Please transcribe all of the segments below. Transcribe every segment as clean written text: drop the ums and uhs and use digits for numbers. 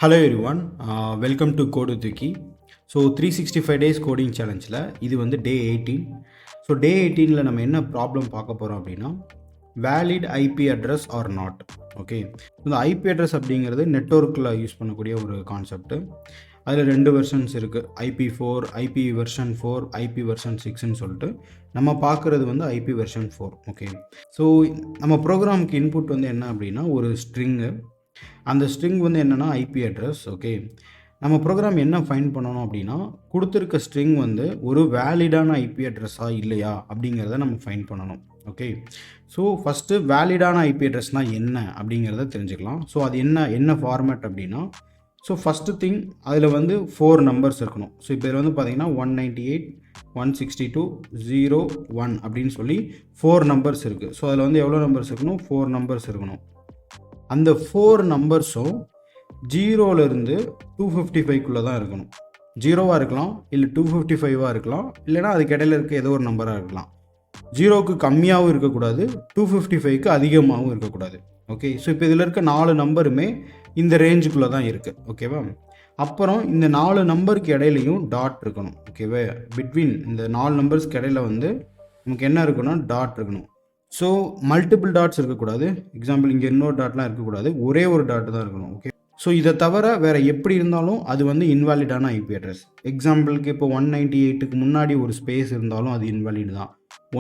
Hello everyone, welcome to கோடு தூக்கி. So 365 days coding சேலஞ்சில் இது வந்து டே 18. ஸோ டே 18ல் நம்ம என்ன ப்ராப்ளம் பார்க்க போகிறோம் அப்படின்னா, valid IP address or not. Okay, இந்த ஐபி அட்ரஸ் அப்படிங்கிறது நெட்வொர்க்கில் யூஸ் பண்ணக்கூடிய ஒரு கான்செப்ட்டு. அதில் 2 வெர்ஷன்ஸ் இருக்குது, IP4, IP version 4, IP version 6ன்னு சொல்லிட்டு. நம்ம பார்க்குறது வந்து ஐபி வெர்ஷன் 4. ஓகே, ஸோ நம்ம ப்ரோக்ராமுக்கு இன்புட் வந்து என்ன அப்படின்னா ஒரு ஸ்ட்ரிங்கு. அந்த ஸ்ட்ரிங் வந்து என்னென்னா ஐபி அட்ரஸ். ஓகே, நம்ம ப்ரோக்ராம் என்ன ஃபைண்ட் பண்ணணும் அப்படின்னா, கொடுத்துருக்க ஸ்ட்ரிங் வந்து ஒரு வேலிடான ஐபி அட்ரஸாக இல்லையா அப்படிங்கிறத நம்ம ஃபைண்ட் பண்ணணும். ஓகே, ஸோ ஃபஸ்ட்டு வேலிடான ஐபி அட்ரஸ்னால் என்ன அப்படிங்கிறத தெரிஞ்சுக்கலாம். ஸோ அது என்ன ஃபார்மேட் அப்படின்னா, ஸோ ஃபஸ்ட்டு திங் அதில் வந்து 4 நம்பர்ஸ் இருக்கணும். ஸோ இப்போ இதில் வந்து பார்த்தீங்கன்னா 198.162.0.1 அப்படின்னு சொல்லி 4 நம்பர்ஸ் இருக்குது. ஸோ அதில் வந்து எவ்வளோ நம்பர்ஸ் இருக்கணும்? 4 நம்பர்ஸ் இருக்கணும். அந்த 4 நம்பர்ஸும் 0லேருந்து 255க்குள்ளே தான் இருக்கணும். 0வாக இருக்கலாம், இல்லை 255ஆக இருக்கலாம், இல்லைனா அதுக்கு இடையில இருக்க ஏதோ ஒரு நம்பராக இருக்கலாம். 0க்கு கம்மியாகவும் இருக்கக்கூடாது, 255க்கு அதிகமாகவும் இருக்கக்கூடாது. ஓகே, ஸோ இப்போ இதில் இருக்க 4 நம்பருமே இந்த ரேஞ்சுக்குள்ளே தான் இருக்குது. ஓகேவா? அப்புறம் இந்த 4 நம்பருக்கு இடையிலையும் டாட் இருக்கணும். ஓகேவா? பிட்வீன் இந்த 4 நம்பர்ஸ்க்கு இடையில வந்து நமக்கு என்ன இருக்கணும்? டாட் இருக்கணும். ஸோ மல்டிபிள் டாட்ஸ் இருக்கக்கூடாது. எக்ஸாம்பிள் இங்கே இன்னொரு டாட்லாம் இருக்கக்கூடாது, ஒரே ஒரு டாட் தான் இருக்கணும். ஓகே, ஸோ இதை தவிர வேறு எப்படி இருந்தாலும் அது வந்து இன்வாலிடான ஐபி அட்ரஸ். எக்ஸாம்பிளுக்கு இப்போ 198க்கு முன்னாடி ஒரு ஸ்பேஸ் இருந்தாலும் அது இன்வாலிட் தான்.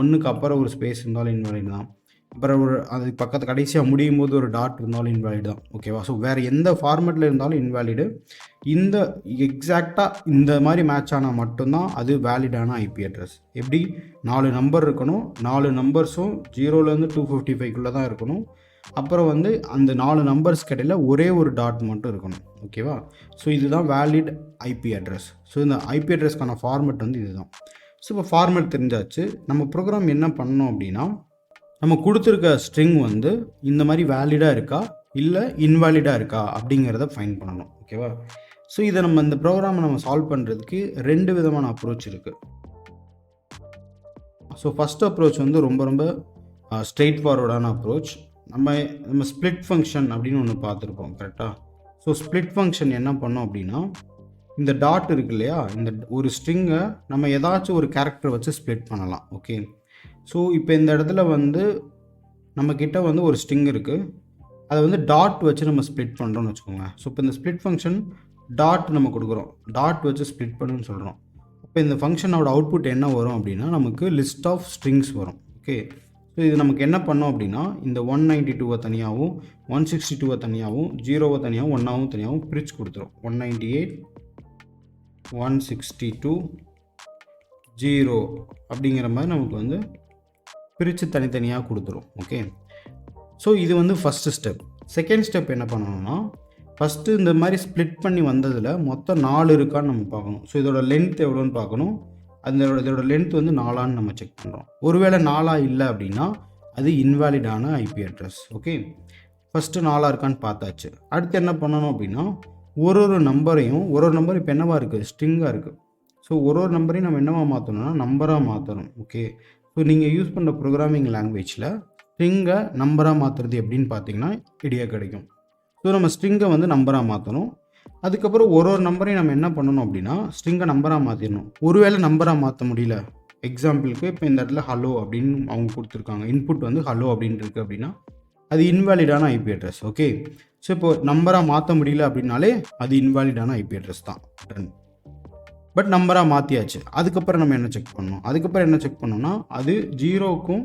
1க்கு அப்புறம் ஒரு ஸ்பேஸ் இருந்தாலும் இன்வாலிட் தான். அப்புறம் ஒரு அது பக்கத்து கடைசியாக முடியும் போது ஒரு டாட் இருந்தாலும் இன்வாலிட் தான். ஓகேவா? ஸோ வேறு எந்த ஃபார்மேட்டில் இருந்தாலும் இன்வாலிடு. இந்த எக்ஸாக்டாக இந்த மாதிரி மேட்ச் ஆனால் மட்டும்தான் அது வேலிடான ஐபி அட்ரஸ். எப்படி? 4 நம்பர் இருக்கணும், 4 நம்பர்ஸும் 0லேருந்து 255க்குள்ளே தான் இருக்கணும். அப்புறம் வந்து அந்த 4 நம்பர்ஸ் இடையில ஒரே ஒரு டாட் மட்டும் இருக்கணும். ஓகேவா? ஸோ இதுதான் வேலிட் ஐபி அட்ரஸ். ஸோ இந்த ஐபி அட்ரஸ்க்கான ஃபார்மேட் வந்து இதுதான். ஸோ இப்போ ஃபார்மேட் தெரிஞ்சாச்சு. நம்ம ப்ரோக்ராம் என்ன பண்ணோம் அப்படின்னா, நம்ம கொடுத்துருக்க ஸ்ட்ரிங் வந்து இந்த மாதிரி வேலிடாக இருக்கா இல்லை இன்வாலிடாக இருக்கா அப்படிங்கிறத ஃபைண்ட் பண்ணணும். ஓகேவா? ஸோ இதை நம்ம இந்த ப்ரோக்ராமை நம்ம சால்வ் பண்ணுறதுக்கு 2 விதமான அப்ரோச் இருக்குது. ஸோ ஃபஸ்ட் அப்ரோச் வந்து ரொம்ப ஸ்ட்ரெயிட் ஃபார்வர்டான அப்ரோச். நம்ம ஸ்ப்ளிட் ஃபங்க்ஷன் அப்படின்னு ஒன்று பார்த்துருப்போம், கரெக்டாக? ஸோ ஸ்ப்ளிட் ஃபங்க்ஷன் என்ன பண்ணோம் அப்படின்னா, இந்த டாட் இருக்கு இல்லையா, இந்த ஒரு ஸ்ட்ரிங்கை நம்ம ஏதாச்சும் ஒரு கேரக்டர் வச்சு ஸ்ப்ளிட் பண்ணலாம். ஓகே, ஸோ இப்போ இந்த இடத்துல வந்து நம்மக்கிட்ட வந்து ஒரு ஸ்ட்ரிங் இருக்குது, அதை வந்து டாட் வச்சு நம்ம ஸ்ப்ளிட் பண்ணுறோம்னு வச்சுக்கோங்க. ஸோ இப்போ இந்த ஸ்ப்ளிட் ஃபங்க்ஷன் டாட் நம்ம கொடுக்குறோம், டாட் வச்சு ஸ்ப்ளிட் பண்ணுன்னு சொல்கிறோம். இப்போ இந்த ஃபங்க்ஷனோட அவுட்புட் என்ன வரும் அப்படின்னா, நமக்கு லிஸ்ட் ஆஃப் ஸ்ட்ரிங்ஸ் வரும். ஓகே, ஸோ இது நமக்கு என்ன பண்ணோம் அப்படின்னா, இந்த 192 தனியாகவும் 162 தனியாகவும் 0 தனியாகவும் 1 தனியாகவும் பிரித்து கொடுத்துரும். 198 162 0 அப்படிங்கிற மாதிரி நமக்கு வந்து பிரித்து தனித்தனியாக கொடுத்துரும். ஓகே, ஸோ இது வந்து ஃபஸ்ட்டு ஸ்டெப். செகண்ட் ஸ்டெப் என்ன பண்ணணும்னா, ஃபஸ்ட்டு இந்த மாதிரி ஸ்ப்ளிட் பண்ணி வந்ததில் மொத்தம் 4 இருக்கான்னு நம்ம பார்க்கணும். ஸோ இதோட லென்த் எவ்வளோன்னு பார்க்கணும். இதோட லென்த் வந்து 4ஆன்னு நம்ம செக் பண்ணுறோம். ஒருவேளை 4 இல்லை அப்படின்னா அது இன்வாலிடான ஐபி அட்ரஸ். ஓகே, ஃபஸ்ட்டு 4 இருக்கான்னு பார்த்தாச்சு. அடுத்து என்ன பண்ணணும் அப்படின்னா, ஒரு நம்பரையும் ஒரு நம்பர் இப்போ என்னவா இருக்குது? ஸ்ட்ரிங்காக இருக்குது. ஸோ ஒரு நம்பரையும் நம்ம என்னவா மாற்றணும்னா நம்பராக மாற்றணும். ஓகே, ஸோ நீங்கள் யூஸ் பண்ணுற ப்ரோக்ராமிங் லாங்குவேஜில் ஸ்ட்ரிங்கை நம்பராக மாற்றுறது எப்படின்னு பார்த்தீங்கன்னா ஐடியா கிடைக்கும். ஸோ நம்ம ஸ்ட்ரிங்கை வந்து நம்பராக மாற்றணும். அதுக்கப்புறம் ஒரு நம்பரையும் நம்ம என்ன பண்ணணும் அப்படின்னா ஸ்ட்ரிங்கை நம்பராக மாற்றிடணும். ஒருவேளை நம்பராக மாற்ற முடியல, எக்ஸாம்பிளுக்கு இப்போ இந்த இடத்துல ஹலோ அப்படின்னு அவங்க கொடுத்துருக்காங்க, இன்புட் வந்து ஹலோ அப்படின்ட்டு இருக்குது அப்படின்னா அது இன்வாலிடான ஐபி அட்ரஸ். ஓகே, ஸோ இப்போ நம்பராக மாற்ற முடியல அப்படின்னாலே அது இன்வாலிடான ஐபி அட்ரஸ் தான். பட் நம்பராக மாற்றியாச்சு. அதுக்கப்புறம் நம்ம என்ன செக் பண்ணோம்னா அது 0க்கும்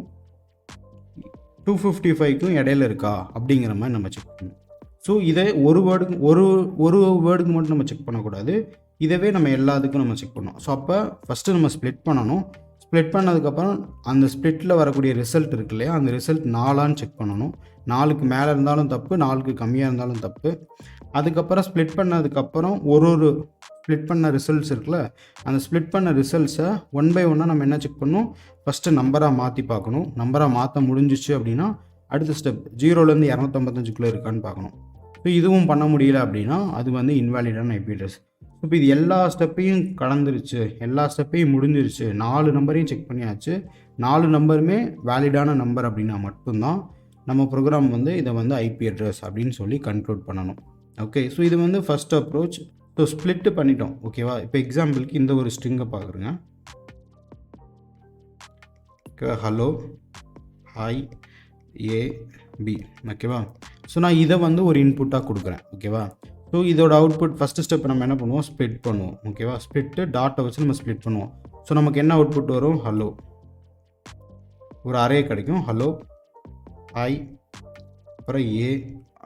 255க்கும் இடையில இருக்கா அப்படிங்கிற மாதிரி நம்ம செக் பண்ணணும். ஸோ இதை ஒரு வேர்டுக்கு மட்டும் நம்ம செக் பண்ணக்கூடாது, இதவே நம்ம எல்லாத்துக்கும் நம்ம செக் பண்ணணும். ஸோ அப்போ ஃபஸ்ட்டு நம்ம ஸ்ப்ளிட் பண்ணணும். ஸ்ப்ளிட் பண்ணதுக்கப்புறம் அந்த ஸ்ப்ளிட்டில் வரக்கூடிய ரிசல்ட் இருக்கு இல்லையா, அந்த ரிசல்ட் 4ஆன்னு செக் பண்ணணும். 4க்கு மேலே இருந்தாலும் தப்பு, 4க்கு கம்மியாக இருந்தாலும் தப்பு. அதுக்கப்புறம் ஸ்ப்ளிட் பண்ணதுக்கப்புறம் ஒரு ஸ்ப்ளிட் பண்ண ரிசல்ட்ஸ் இருக்குல்ல, அந்த ஸ்ப்ளிட் பண்ண ரிசல்ட்ஸை 1 by 1 நம்ம என்ன செக் பண்ணணும்? ஃபஸ்ட்டு நம்பராக மாற்றி பார்க்கணும். நம்பராக மாற்ற முடிஞ்சிச்சு அப்படின்னா அடுத்த ஸ்டெப் 0லேருந்து 255க்குள்ளே இருக்கான்னு பார்க்கணும். ஸோ இதுவும் பண்ண முடியல அப்படின்னா அது வந்து இன்வாலிடான ஐபி அட்ரஸ். இப்போ இது எல்லா ஸ்டெப்பையும் கடந்துருச்சு, எல்லா ஸ்டெப்பையும் முடிஞ்சிருச்சு, 4 நம்பரையும் செக் பண்ணியாச்சு, 4 நம்பருமே வேலிடான நம்பர் அப்படின்னா மட்டும்தான் நம்ம ப்ரோக்ராம் வந்து இதை வந்து ஐபி அட்ரஸ் அப்படின்னு சொல்லி கன்க்ளூட் பண்ணணும். ஓகே, ஸோ இது வந்து ஃபஸ்ட் அப்ரோச். ஸோ ஸ்ப்ளிட்டு பண்ணிட்டோம். ஓகேவா, இப்போ எக்ஸாம்பிளுக்கு இந்த ஒரு ஸ்ட்ரிங்கை பார்க்குறேங்க. ஓகேவா, ஹலோ ஹாய் ஏபி. ஓகேவா, ஸோ நான் இதை வந்து ஒரு இன்புட்டாக கொடுக்குறேன். ஓகேவா, ஸோ இதோட அவுட்புட் ஃபஸ்ட்டு ஸ்டெப் நம்ம என்ன பண்ணுவோம், ஸ்ப்ளிட் பண்ணுவோம். ஓகேவா, ஸ்ப்ளிட்டு டாட்டை வச்சு நம்ம ஸ்ப்ளிட் பண்ணுவோம். ஸோ நமக்கு என்ன அவுட்புட் வரும், ஹலோ, ஒரு அரே கிடைக்கும். ஹலோ ஹாய் அப்புறம் ஏ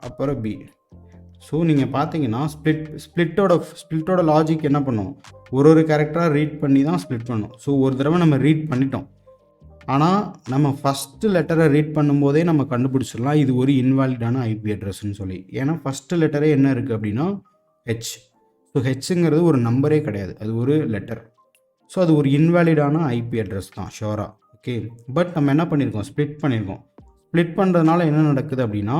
அப்புறம் பி. ஸோ நீங்கள் பார்த்தீங்கன்னா ஸ்ப்ளிட்டோட லாஜிக் என்ன பண்ணும், ஒரு கேரக்டராக ரீட் பண்ணி தான் ஸ்ப்ளிட் பண்ணும். ஸோ ஒரு தடவை நம்ம ரீட் பண்ணிட்டோம், ஆனால் நம்ம ஃபஸ்ட்டு லெட்டரை ரீட் பண்ணும்போதே நம்ம கண்டுபிடிச்சிடலாம் இது ஒரு இன்வாலிடான ஐபி அட்ரஸ்ன்னு சொல்லி. ஏன்னா ஃபஸ்ட்டு லெட்டரே என்ன இருக்குது அப்படின்னா ஹெச். ஸோ ஹெச்ங்கிறது ஒரு நம்பரே கிடையாது, அது ஒரு லெட்டர். ஸோ அது ஒரு இன்வாலிடான ஐபி அட்ரஸ் தான் ஷோராக. ஓகே, பட் நம்ம என்ன பண்ணியிருக்கோம், ஸ்ப்ளிட் பண்ணியிருக்கோம். ஸ்ப்ளிட் பண்ணுறதுனால என்ன நடக்குது அப்படின்னா,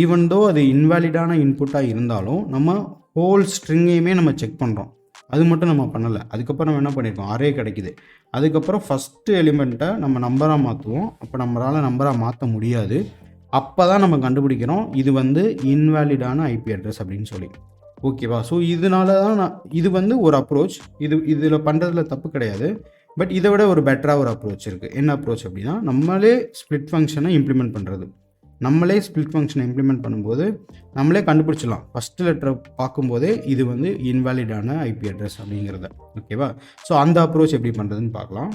ஈவன் தோ அது இன்வாலிடான இன்புட்டாக இருந்தாலும் நம்ம ஹோல் ஸ்ட்ரிங்கையுமே நம்ம செக் பண்ணுறோம். அது மட்டும் நம்ம பண்ணலை. அதுக்கப்புறம் நம்ம என்ன பண்ணியிருக்கோம், அரே கிடைக்குது. அதுக்கப்புறம் ஃபஸ்ட்டு எலிமெண்ட்டை நம்ம நம்பராக மாற்றுவோம். அப்போ நம்மளால் நம்பராக மாற்ற முடியாது. அப்போ தான் நம்ம கண்டுபிடிக்கிறோம் இது வந்து இன்வாலிடான ஐபி அட்ரஸ் அப்படின்னு சொல்லி. ஓகேவா, ஸோ இதனால தான் இது வந்து ஒரு அப்ரோச். இதில் பண்ணுறதுல தப்பு கிடையாது. பட் இதை விட ஒரு பெட்டராக ஒரு அப்ரோச் இருக்குது. என்ன அப்ரோச் அப்படின்னா, நம்மளே ஸ்ப்ளிட் ஃபங்க்ஷனை இம்ப்ளிமெண்ட் பண்ணுறது. நம்மளே ஸ்ப்ளிட் ஃபங்க்ஷனை இம்ப்ளிமெண்ட் பண்ணும்போது நம்மளே கண்டுபிடிச்சிடலாம் ஃபஸ்ட்டு லெட்டரை பார்க்கும்போதே இது வந்து இன்வாலிடான ஐபி அட்ரஸ் அப்படிங்கிறத. ஓகேவா, ஸோ அந்த அப்ரோச் எப்படி பண்ணுறதுன்னு பார்க்கலாம்.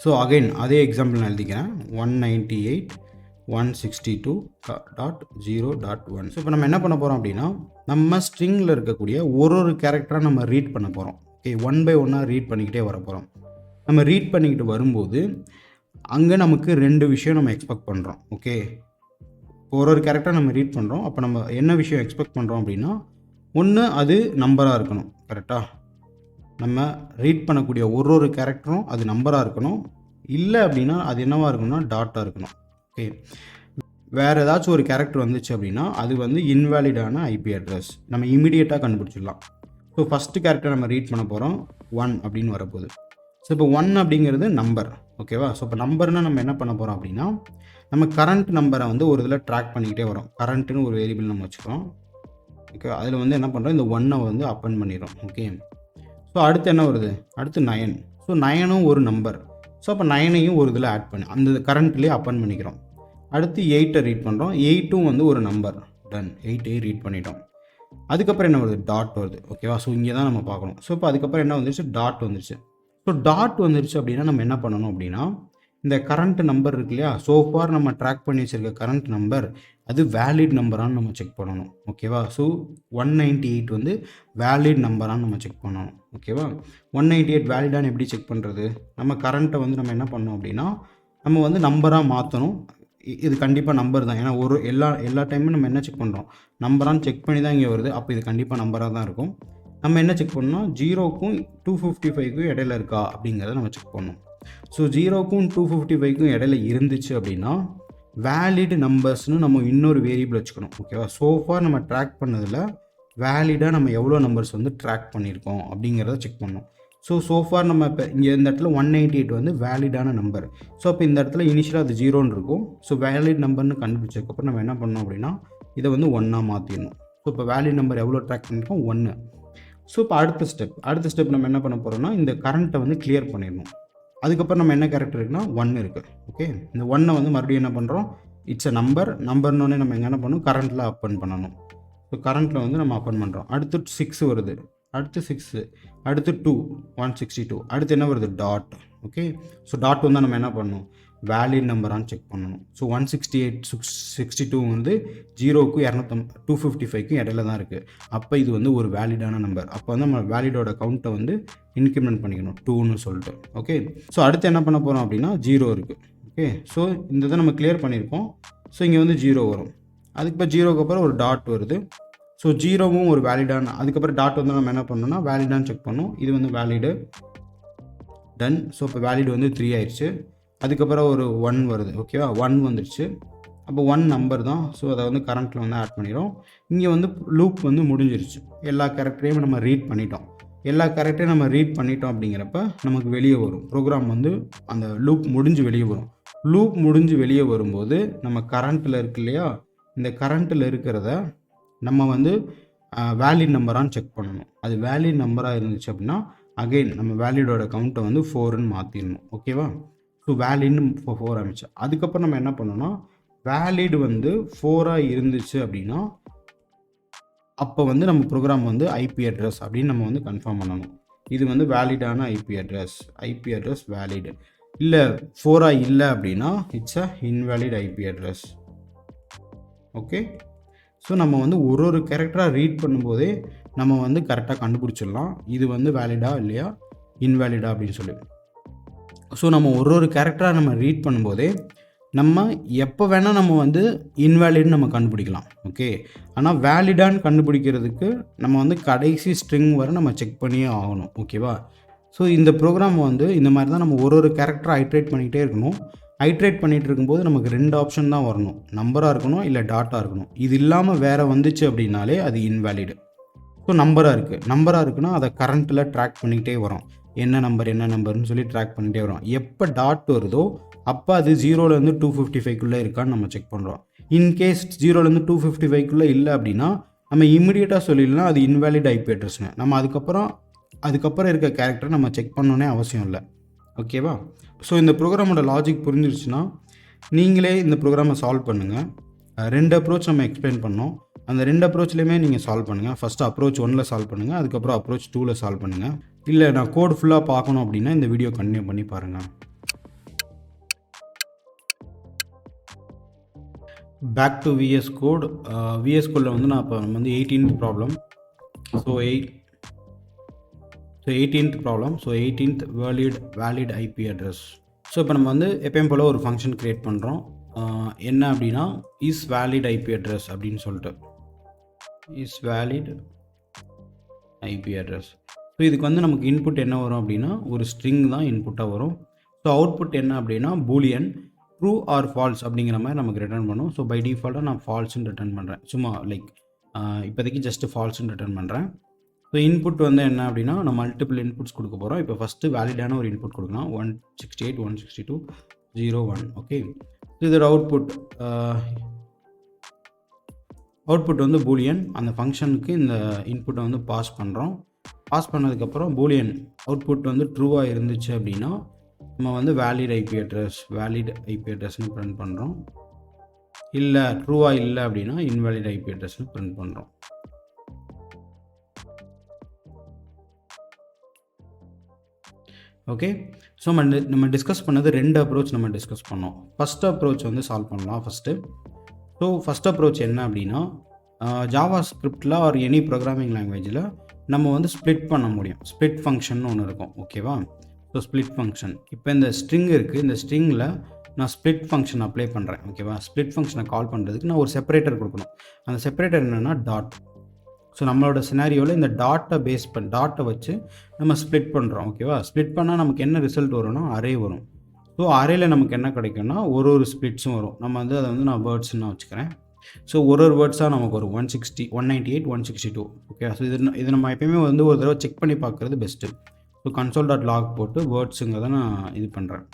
ஸோ அகைன் அதே எக்ஸாம்பிள் நான் எழுதிக்கிறேன். 198.162.0.1. ஸோ இப்போ நம்ம என்ன பண்ண போகிறோம் அப்படின்னா, நம்ம ஸ்ட்ரிங்கில் இருக்கக்கூடிய ஒரு கேரக்டராக நம்ம ரீட் பண்ண போகிறோம். ஓகே, 1 by 1 ரீட் பண்ணிக்கிட்டே வர போகிறோம். நம்ம ரீட் பண்ணிக்கிட்டு வரும்போது அங்கே நமக்கு 2 விஷயம் நம்ம எக்ஸ்பெக்ட் பண்ணுறோம். ஓகே, ஒரு கேரக்டர் நம்ம ரீட் பண்ணுறோம். அப்போ நம்ம என்ன விஷயம் எக்ஸ்பெக்ட் பண்ணுறோம் அப்படின்னா, ஒன்று அது நம்பராக இருக்கணும். கரெக்டாக, நம்ம ரீட் பண்ணக்கூடிய ஒரு கேரக்டரும் அது நம்பராக இருக்கணும். இல்லை அப்படின்னா அது என்னவாக இருக்கணும்னா டாட்டாக இருக்கணும். ஓகே, வேறு ஏதாச்சும் ஒரு கேரக்டர் வந்துச்சு அப்படின்னா அது வந்து இன்வாலிடான ஐபி அட்ரஸ் நம்ம இமீடியட்டாக கண்டுபிடிச்சிடலாம். ஸோ ஃபஸ்ட்டு கேரக்டர் நம்ம ரீட் பண்ண போகிறோம் 1 அப்படின்னு வரப்போகுது. ஸோ இப்போ 1 அப்படிங்கிறது நம்பர். ஓகேவா, ஸோ இப்போ நம்பர்னால் நம்ம என்ன பண்ண போகிறோம் அப்படின்னா, நம்ம கரண்ட் நம்பரை வந்து ஒரு இதில் ட்ராக் பண்ணிக்கிட்டே வரோம். கரண்ட்டுன்னு ஒரு வேரியபிள் நம்ம வச்சுக்கிறோம். ஓகே, அதில் வந்து என்ன பண்ணுறோம், இந்த 1 வந்து அப்பன் பண்ணிடுறோம். ஓகே, ஸோ அடுத்து என்ன வருது, அடுத்து 9. ஸோ 9ம் ஒரு நம்பர். ஸோ அப்போ 9ஐயும் ஒரு இதில் ஆட் பண்ணி அந்த கரண்ட்லேயே அப்பன் பண்ணிக்கிறோம். அடுத்து 8 ரீட் பண்ணுறோம். 8ம் வந்து ஒரு நம்பர். டன், 8ஐயும் ரீட் பண்ணிட்டோம். அதுக்கப்புறம் என்ன வருது, டாட் வருது. ஓகேவா, ஸோ இங்கே தான் நம்ம பார்க்கணும். ஸோ இப்போ அதுக்கப்புறம் என்ன வந்துருச்சு, டாட் வந்துருச்சு. ஸோ டாட் வந்துருச்சு அப்படின்னா நம்ம என்ன பண்ணணும் அப்படின்னா, இந்த கரண்ட் நம்பர் இருக்கு இல்லையா, சோஃபார் நம்ம ட்ராக் பண்ணி வச்சுருக்க கரண்ட் நம்பர் அது வேலிட் நம்பரானு நம்ம செக் பண்ணணும். ஓகேவா, ஸோ 198 வந்து வேலிட் நம்பரானு நம்ம செக் பண்ணணும். ஓகேவா, 198 வேலிடானு எப்படி செக் பண்ணுறது, நம்ம கரண்ட்டை வந்து நம்ம என்ன பண்ணணும் அப்படின்னா, நம்ம வந்து நம்பராக மாற்றணும். இது கண்டிப்பாக நம்பர் தான். ஏன்னா எல்லா டைமும் நம்ம என்ன செக் பண்ணுறோம், நம்பரானு செக் பண்ணி தான் இங்கே வருது. அப்போ இது கண்டிப்பாக நம்பராக தான் இருக்கும். நம்ம என்ன செக் பண்ணோம், 0க்கும் 255க்கும் இடையில இருக்கா அப்படிங்கிறத நம்ம செக் பண்ணோம். ஸோ 0க்கும் 255க்கும் இடையில இருந்துச்சு அப்படின்னா வேலிட் நம்பர்ஸ்னு நம்ம இன்னொரு வேரியபிள் வச்சுக்கணும். ஓகேவா, சோஃபார் நம்ம ட்ராக் பண்ணதில் வேலிடாக நம்ம எவ்வளோ நம்பர்ஸ் வந்து ட்ராக் பண்ணியிருக்கோம் அப்படிங்கிறத செக் பண்ணோம். சோஃபார் நம்ம இப்போ இங்கே இந்த இடத்துல 198 வந்து வேலிடான நம்பர். ஸோ அப்போ இந்த இடத்துல இனிஷியலாக அது 0ன்னு இருக்கும். ஸோ வேலிட் நம்பர்னு கண்டுபிடிச்சதுக்கப்புறம் நம்ம என்ன பண்ணோம் அப்படின்னா, இதை வந்து 1ஆக மாற்றிடணும். ஸோ இப்போ வேலிட் நம்பர் எவ்வளோ ட்ராக் பண்ணியிருக்கோம், 1. ஸோ இப்போ அடுத்த ஸ்டெப் நம்ம என்ன பண்ண போகிறோம்னா, இந்த கரண்ட்டை வந்து கிளியர் பண்ணிடணும். அதுக்கப்புறம் நம்ம என்ன கேரக்டர் இருக்குன்னா 1 இருக்குது. ஓகே, இந்த 1 வந்து மறுபடியும் என்ன பண்ணுறோம், இட்ஸ் அ நம்பர்னோடனே நம்ம எங்கே என்ன பண்ணணும், கரண்ட்டில் அப்பன் பண்ணணும். ஸோ கரண்ட்டில் வந்து நம்ம அப்பன் பண்ணுறோம். அடுத்து 6 வருது. அடுத்து 6, அடுத்து 2, 162. அடுத்து என்ன வருது, டாட். ஓகே, ஸோ டாட் வந்து நம்ம என்ன பண்ணணும், வேலிட் நம்பரானு செக் பண்ணணும். ஸோ 168, 62 வந்து 0க்கும் 255க்கும் இடையில தான் இருக்குது. அப்போ இது வந்து ஒரு வேலிடான நம்பர். அப்போ வந்து நம்ம வேலிடோட கவுண்ட்டை வந்து இன்க்ரிமெண்ட் பண்ணிக்கணும் 2ன்னு சொல்லிட்டு. ஓகே, ஸோ அடுத்து என்ன பண்ண போகிறோம் அப்படின்னா 0 இருக்குது. ஓகே, ஸோ இந்த இதை நம்ம கிளியர் பண்ணியிருக்கோம். ஸோ இங்கே வந்து 0 வரும். அதுக்கு இப்போ 0க்கு அப்புறம் ஒரு டாட் வருது. ஸோ 0வும் ஒரு வேலிடான, அதுக்கப்புறம் டாட் வந்து நம்ம என்ன பண்ணணும்னா வேலிடான்னு செக் பண்ணணும். இது வந்து வேலிடு. டன். ஸோ இப்போ வேலிடு வந்து 3 ஆயிடுச்சு. அதுக்கப்புறம் ஒரு 1 வருது. ஓகேவா, 1 வந்துடுச்சு. அப்போ 1 நம்பர் தான். ஸோ அதை வந்து கரண்ட்டில் வந்து ஆட் பண்ணிடும். இங்கே வந்து லூப் வந்து முடிஞ்சிருச்சு. எல்லா கேரக்டரையும் நம்ம ரீட் பண்ணிட்டோம். எல்லா கேரக்டரையும் நம்ம ரீட் பண்ணிட்டோம் அப்படிங்கிறப்ப நமக்கு வெளியே வரும். ப்ரோக்ராம் வந்து அந்த லூப் முடிஞ்சு வெளியே வரும். லூப் முடிஞ்சு வெளியே வரும்போது நம்ம கரண்ட்டில் இருக்கு இல்லையா, இந்த கரண்ட்டில் இருக்கிறத நம்ம வந்து வேலிட் நம்பரான்னு செக் பண்ணணும். அது வேலிட் நம்பராக இருந்துச்சு அப்படின்னா அகெயின் நம்ம வேலிடோட கவுண்ட்டை வந்து 4ன்னு மாற்றிடணும். ஓகேவா? ஸோ வேலிட்னு 4 ஆரம்பிச்சு அதுக்கப்புறம் நம்ம என்ன பண்ணோம்னா வேலிட் வந்து 4ஆக இருந்துச்சு அப்படின்னா அப்போ வந்து நம்ம ப்ரோக்ராம் வந்து ஐபி அட்ரஸ் அப்படின்னு நம்ம வந்து கன்ஃபார்ம் பண்ணணும். இது வந்து வேலிடான ஐபி அட்ரஸ் வேலிட். இல்லை 4ஆக இல்லை அப்படின்னா it's a invalid IP address. Okay, so நம்ம வந்து ஒரு கேரக்டராக ரீட் பண்ணும்போதே நம்ம வந்து கரெக்டாக கண்டுபிடிச்சிடலாம் இது வந்து வேலிடா இல்லையா இன்வேலிடா அப்படின்னு சொல்லி. ஸோ நம்ம ஒரு கேரக்டராக நம்ம ரீட் பண்ணும்போதே நம்ம எப்போ வேணால் நம்ம வந்து இன்வேலிட்னு நம்ம கண்டுபிடிக்கலாம். ஓகே, ஆனால் வேலிடான்னு கண்டுபிடிக்கிறதுக்கு நம்ம வந்து கடைசி ஸ்ட்ரிங் வரை நம்ம செக் பண்ணியே ஆகணும். ஓகேவா? ஸோ இந்த ப்ரோக்ராம் வந்து இந்த மாதிரி தான் நம்ம ஒரு கேரக்டரை ஐட்ரேட் பண்ணிகிட்டே இருக்கணும். ஐட்ரேட் பண்ணிகிட்டு இருக்கும்போது நமக்கு 2 ஆப்ஷன் தான் வரணும். நம்பராக இருக்கணும் இல்லை டாட்டாக இருக்கணும். இது இல்லாமல் வேறு வந்துச்சு அப்படின்னாலே அது இன்வேலிடு. ஸோ நம்பராக இருக்குன்னா அதை கரண்ட்டில் ட்ராக் பண்ணிக்கிட்டே வரும். என்ன நம்பர்னு சொல்லி ட்ராக் பண்ணிகிட்டே வரும். எப்போ டாட் வருதோ அப்போ அது 0லேருந்து 255க்குள்ளே இருக்கான்னு நம்ம செக் பண்ணுறோம். இன்கேஸ் 0லேருந்து 255க்குள்ளே இல்லை அப்படின்னா நம்ம இம்மிடியேட்டாக சொல்லிடலாம் அது இன்வேலிட் ஐபி அட்ரஸ்னு. நம்ம அதுக்கப்புறம் இருக்க கேரக்டரை நம்ம செக் பண்ணோன்னே அவசியம் இல்லை. ஓகேவா? ஸோ இந்த ப்ரோக்ராமோட லாஜிக் புரிஞ்சிருச்சுன்னா நீங்களே இந்த ப்ரோக்ராமை சால்வ் பண்ணுங்கள். 2 அப்ரோச் நம்ம எக்ஸ்பிளைன் பண்ணோம். அந்த 2 அப்ரோச்லேயுமே நீங்கள் சால்வ் பண்ணுங்கள். ஃபஸ்ட்டு அப்ரோச் 1ல் சால்வ் பண்ணுங்கள், அதுக்கப்புறம் அப்ரோச் 2ல் சால்வ் பண்ணுங்கள். இல்லை நான் கோட் ஃபுல்லாக பார்க்கணும் அப்படின்னா இந்த வீடியோ கண்டினியூ பண்ணி பாருங்கள். Back to VS code. VS கோடில் வந்து நான் இப்போ நம்ம வந்து 18th problem. So 18th problem. So 18th valid IP address. So இப்போ நம்ம வந்து எப்பயும் போல் ஒரு ஃபங்க்ஷன் க்ரியேட் பண்ணுறோம். என்ன அப்படின்னா இஸ் வேலிட் ஐபி அட்ரஸ் அப்படின்னு சொல்லிட்டு is valid IP address. So இதுக்கு வந்து நமக்கு இன்புட் என்ன வரும் அப்படின்னா ஒரு ஸ்ட்ரிங் தான் இன்புட்டாக வரும். ஸோ அவுட்புட் என்ன அப்படின்னா பூலியன் ட்ரூ ஆர் ஃபால்ஸ் அப்படிங்கிற மாதிரி நமக்கு ரிட்டர்ன் பண்ணும். ஸோ பை டிஃபால்ட்டாக நான் ஃபால்ஸ்ன்னு ரிட்டர்ன் பண்ணுறேன். சும்மா லைக் இப்போதைக்கு ஜஸ்ட்டு ஃபால்ஸ்ன்னு ரிட்டர்ன் பண்ணுறேன். ஸோ இன்புட் வந்து என்ன அப்படின்னா நம்ம மல்டிபிள் இன்புட்ஸ் கொடுக்க போகிறோம். இப்போ ஃபஸ்ட்டு வேலிடான ஒரு இன்புட் கொடுக்கலாம். 168 162 01. ஓகே, இதோட அவுட்புட் வந்து பூலியன். அந்த ஃபங்க்ஷனுக்கு இந்த இன்புட்டை வந்து பாஸ் பண்ணுறோம். பாஸ் பண்ணதுக்கப்புறம் பூலியன் அவுட்புட் வந்து ட்ரூவாக இருந்துச்சு அப்படின்னா நம்ம வந்து வேலிட் ஐபி அட்ரஸ்னு பிரிண்ட் பண்ணுறோம். இல்லை ட்ரூவாக இல்லை அப்படின்னா இன்வேலிட் ஐபி அட்ரஸ்னு பிரிண்ட் பண்ணுறோம். ஓகே, ஸோ நம்ம டிஸ்கஸ் பண்ணது 2 அப்ரோச் நம்ம டிஸ்கஸ் பண்ணோம். ஃபஸ்ட் அப்ரோச் வந்து சால்வ் பண்ணலாம் ஃபஸ்ட்டு. ஸோ ஃபஸ்ட் அப்ரோச் என்ன அப்படின்னா ஜாவா ஸ்கிரிப்டில் ஆர் எனி ப்ரோக்ராமிங் லாங்குவேஜில் நம்ம வந்து ஸ்ப்ளிட் பண்ண முடியும். ஸ்ப்ளிட் ஃபங்க்ஷன் ஒன்று இருக்கும். ஓகேவா? So split function. இப்போ இந்த ஸ்ட்ரிங் இருக்குது. இந்த ஸ்ட்ரிங்கில் நான் ஸ்ப்ளிட் ஃபங்க்ஷன் அப்ளை பண்ணுறேன். ஓகேவா? ஸ்ப்ளிட் ஃபங்க்ஷனை கால் பண்ணுறதுக்கு நான் ஒரு செப்பரேட்டர் கொடுக்கணும். அந்த செப்பரேட்டர் என்னென்னா டாட். ஸோ நம்மளோட சினாரியோவில் இந்த டாட்டை வச்சு நம்ம ஸ்ப்ளிட் பண்ணுறோம். ஓகேவா? ஸ்ப்ளிட் பண்ணால் நமக்கு என்ன ரிசல்ட் வரும்னா அரே வரும். ஸோ அரேயில் நமக்கு என்ன கிடைக்கும்னா ஒரு ஸ்ப்ளிட்ஸும் வரும். நம்ம வந்து அதை வந்து நான் வேர்ட்ஸ்ன்னு நான் வச்சுக்கிறேன். ஸோ ஒரு வேர்ட்ஸாக நமக்கு வரும் 160 198 162. ஓகே, ஸோ இது நம்ம எப்பயுமே வந்து ஒரு தடவை செக் பண்ணி பார்க்குறது பெஸ்ட்டு. ஸோ console.log போட்டு வேர்ட்ஸுங்கிறத நான் இது பண்ணுறேன்.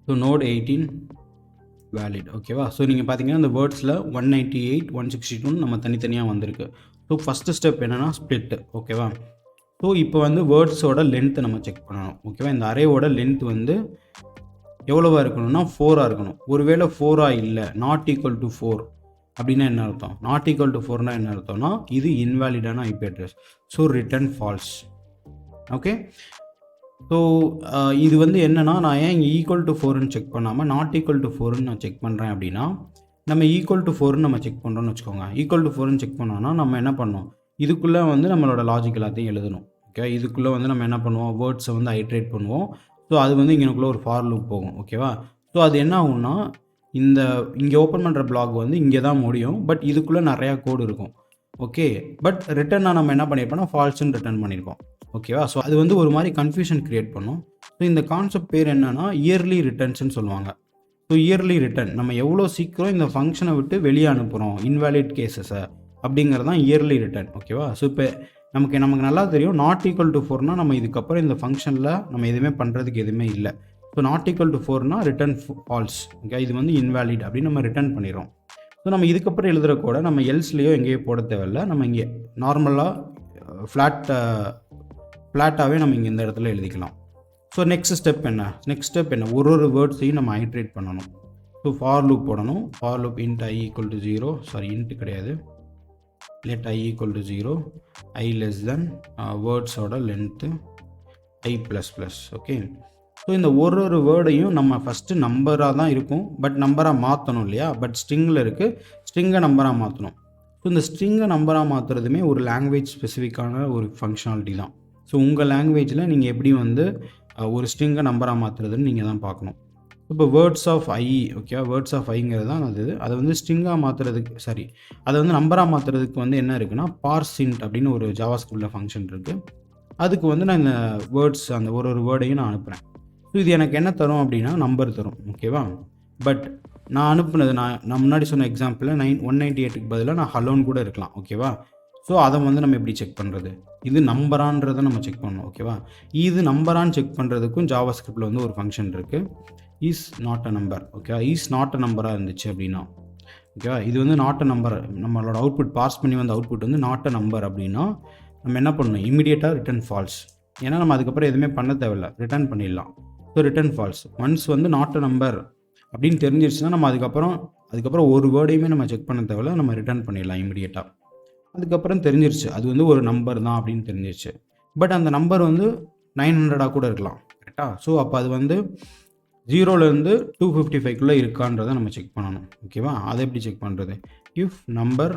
So note 18 valid. ஓகேவா? ஸோ நீங்கள் பார்த்தீங்கன்னா இந்த வேர்ட்ஸில் 198 162 நம்ம தனித்தனியாக வந்திருக்கு. ஸோ ஃபஸ்ட்டு ஸ்டெப் என்னென்னா ஸ்ப்ளிட்டு. ஓகேவா? ஸோ இப்போ வந்து வேர்ட்ஸோட லென்த்தை நம்ம செக் பண்ணணும். ஓகேவா? இந்த அரேவோட லென்த் வந்து எவ்வளோவா இருக்கணும்னா 4ஆக இருக்கணும். ஒருவேளை 4ஆக இல்லை, நாட் ஈக்குவல் டு 4 அப்படின்னா என்ன அர்த்தம்? நாட் ஈக்குவல் டு 4னா என்ன அர்த்தம்னா இது இன்வேலிடான IP address. So return false. Okay, so இது வந்து என்னென்னா நான் ஏன் இங்கே ஈக்குவல் டு 4ன்னு செக் பண்ணாமல் நாட் ஈக்குவல் டு 4ன்னு நான் செக் பண்ணுறேன் அப்படின்னா நம்ம ஈக்குவல் டு 4ன்னு நம்ம செக் பண்ணுறோன்னு வச்சுக்கோங்க. ஈக்குவல் டு 4ன்னு செக் பண்ணோன்னா நம்ம என்ன பண்ணோம், இதுக்குள்ளே வந்து நம்மளோட லாஜிக் எல்லாத்தையும் எழுதணும். ஓகே, இதுக்குள்ளே வந்து நம்ம என்ன பண்ணுவோம், வேர்ட்ஸை வந்து ஐட்ரேட் பண்ணுவோம். ஸோ அது வந்து இங்கேக்குள்ளே ஒரு ஃபார் லூப் போகும். ஓகேவா? ஸோ அது என்ன ஆகும்னா இங்கே ஓப்பன் பண்ணுற பிளாக் வந்து இங்கே தான் முடியும். பட் இதுக்குள்ளே நிறையா கோடு இருக்கும். ஓகே, பட் ரிட்டர்னாக நம்ம என்ன பண்ணியிருப்போம்னா ஃபால்ஸ்ன்னு ரிட்டர்ன் பண்ணியிருப்போம். ஓகேவா? ஸோ அது வந்து ஒரு மாதிரி கன்ஃபியூஷன் க்ரியேட் பண்ணும். ஸோ இந்த கான்செப்ட் பேர் என்னென்னா இயர்லி ரிட்டர்ன்ஸ்னு சொல்லுவாங்க. ஸோ இயர்லி ரிட்டர்ன் நம்ம எவ்வளோ சீக்கிரம் இந்த ஃபங்க்ஷனை விட்டு வெளியே அனுப்புகிறோம் இன்வேலிட் கேசஸை அப்படிங்கிறது தான் இயர்லி ரிட்டர்ன். ஓகேவா? ஸோ இப்போ நமக்கு நல்லா தெரியும் நாட் ஈக்குவல் டு 4னா நம்ம இதுக்கப்புறம் இந்த ஃபங்க்ஷனில் நம்ம எதுவுமே பண்ணுறதுக்கு எதுவுமே இல்லை. ஸோ நாட் ஈக்குவல் டு 4னா ரிட்டர்ன் ஃபால்ஸ். ஓகே, இது வந்து இன்வேலிட் அப்படின்னு நம்ம ரிட்டர்ன் பண்ணிடுறோம். ஸோ நம்ம இதுக்கப்புறம் எழுதுகிற கூட நம்ம எல்ஸ்லேயோ எங்கேயோ போட தேவையில்லை. நம்ம இங்கே நார்மலாக ஃப்ளாட்டாகவே நம்ம இங்கே இந்த இடத்துல எழுதிக்கலாம். ஸோ நெக்ஸ்ட் ஸ்டெப் என்ன, ஒரு வேர்ட்ஸையும் நம்ம ஐட்ரேட் பண்ணணும். ஸோ ஃபார் லூப் போடணும். For loop int i equal to 0, sorry int கிடையாது, let i equal to 0, i less than வேர்ட்ஸோட length i plus plus. Okay, so இந்த ஒரு வேர்டையும் நம்ம ஃபஸ்ட்டு நம்பராக தான் இருக்கும், பட் நம்பராக மாற்றணும் இல்லையா. பட் ஸ்ட்ரிங்கில் இருக்குது, ஸ்ட்ரிங்கை நம்பராக மாற்றணும். ஸோ இந்த ஸ்ட்ரிங்கை நம்பராக மாற்றுறதுமே ஒரு லாங்குவேஜ் ஸ்பெசிஃபிக்கான ஒரு ஃபங்க்ஷனாலிட்டி தான். ஸோ உங்கள் லாங்குவேஜில் நீங்கள் எப்படி வந்து ஒரு ஸ்ட்ரிங்கை நம்பராக மாற்றுறதுன்னு நீங்கள் தான் பார்க்கணும். இப்போ words of i, okay, words of ஐங்கிறது தான் அது. அதை வந்து ஸ்ட்ரிங்காக மாற்றுறதுக்கு, சாரி, அதை வந்து நம்பராக மாற்றுறதுக்கு வந்து என்ன இருக்குன்னா பார்சின்ட் அப்படின்னு ஒரு ஜாவாஸ்கிரிப்டில் ஃபங்க்ஷன் இருக்குது. அதுக்கு வந்து நான் இந்த வேர்ட்ஸ், அந்த ஒரு வேர்டையும் நான் அனுப்புகிறேன். ஸோ இது எனக்கு என்ன தரும் அப்படின்னா நம்பர் தரும். ஓகேவா, பட் நான் அனுப்புனது நான் முன்னாடி சொன்ன எக்ஸாம்பிளில் 198க்கு பதிலாக நான் ஹலோன்னு கூட இருக்கலாம். ஓகேவா, ஸோ அதை வந்து நம்ம எப்படி செக் பண்ணுறது, இது நம்பரான்றதை நம்ம செக் பண்ணணும். ஓகேவா, இது நம்பரான்னு செக் பண்ணுறதுக்கும் ஜாவாஸ்கிரிப்டில் வந்து ஒரு ஃபங்க்ஷன் இருக்குது, இஸ் நாட் அ நம்பர். ஓகேவா, இஸ் நாட் அ நம்பராக இருந்துச்சு அப்படின்னா, ஓகேவா, இது வந்து நாட் அ நம்பர், நம்மளோட அவுட்புட் பாஸ் பண்ணி வந்த அவுட்புட் வந்து நாட் அ நம்பர் அப்படின்னா நம்ம என்ன பண்ணணும், இமீடியட்டாக ரிட்டர்ன் ஃபால்ஸ். ஏன்னா நம்ம அதுக்கப்புறம் எதுவுமே பண்ண தேவையில்லை, ரிட்டர்ன் பண்ணிடலாம். So return falls. ஒன்ஸ் வந்து நாட் அ நம்பர் அப்படின்னு தெரிஞ்சிருச்சுன்னா நம்ம அதுக்கப்புறம் ஒரு வேர்டையுமே நம்ம செக் பண்ண தேவையில்ல, நம்ம ரிட்டர்ன் பண்ணிடலாம் இமீடியட்டாக. அதுக்கப்புறம் தெரிஞ்சிருச்சு அது வந்து ஒரு நம்பர் தான் அப்படின்னு தெரிஞ்சிருச்சு. பட் அந்த நம்பர் வந்து 900 கூட இருக்கலாம், கரெக்டாக. ஸோ அப்போ அது வந்து 0லேருந்து 255 இருக்கான்றதை நம்ம செக் பண்ணணும். ஓகேவா, அதை எப்படி செக் பண்ணுறது, if number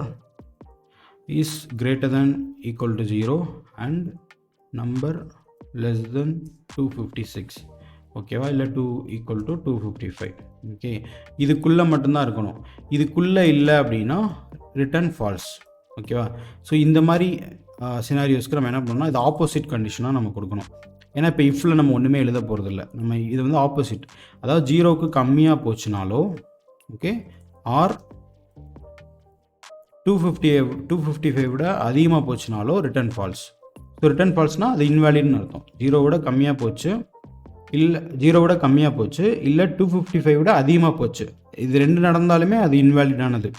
is greater than equal to 0 and number less தென் 256. ஓகேவா, இல்லை 2 ஈக்குவல் டு 255. ஓகே, இதுக்குள்ளே மட்டும்தான் இருக்கணும், இதுக்குள்ளே இல்லை அப்படின்னா ரிட்டர்ன் ஃபால்ஸ். ஓகேவா, ஸோ இந்த மாதிரி சினாரியோஸ்க்கு நம்ம என்ன பண்ணணும்னா இது ஆப்போசிட் கண்டிஷனாக நம்ம கொடுக்கணும். ஏன்னா இப்போ இஃப்பில் நம்ம ஒன்றுமே எழுத போகிறதில்ல, நம்ம இது வந்து ஆப்போசிட், அதாவது 0க்கு கம்மியாக போச்சுனாலோ, ஓகே, ஆர் 255 விட அதிகமாக போச்சுனாலோ ரிட்டர்ன் ஃபால்ஸ். ஸோ ரிட்டர்ன் ஃபால்ஸ்னால் அது இன்வேலிட்னு அர்த்தம். 0 விட கம்மியாக போச்சு, இல்லை 0 விட கம்மியாக போச்சு, இல்லை 255 விட அதிகமாக போச்சு, இது ரெண்டு நடந்தாலுமே அது இன்வேலிடானது.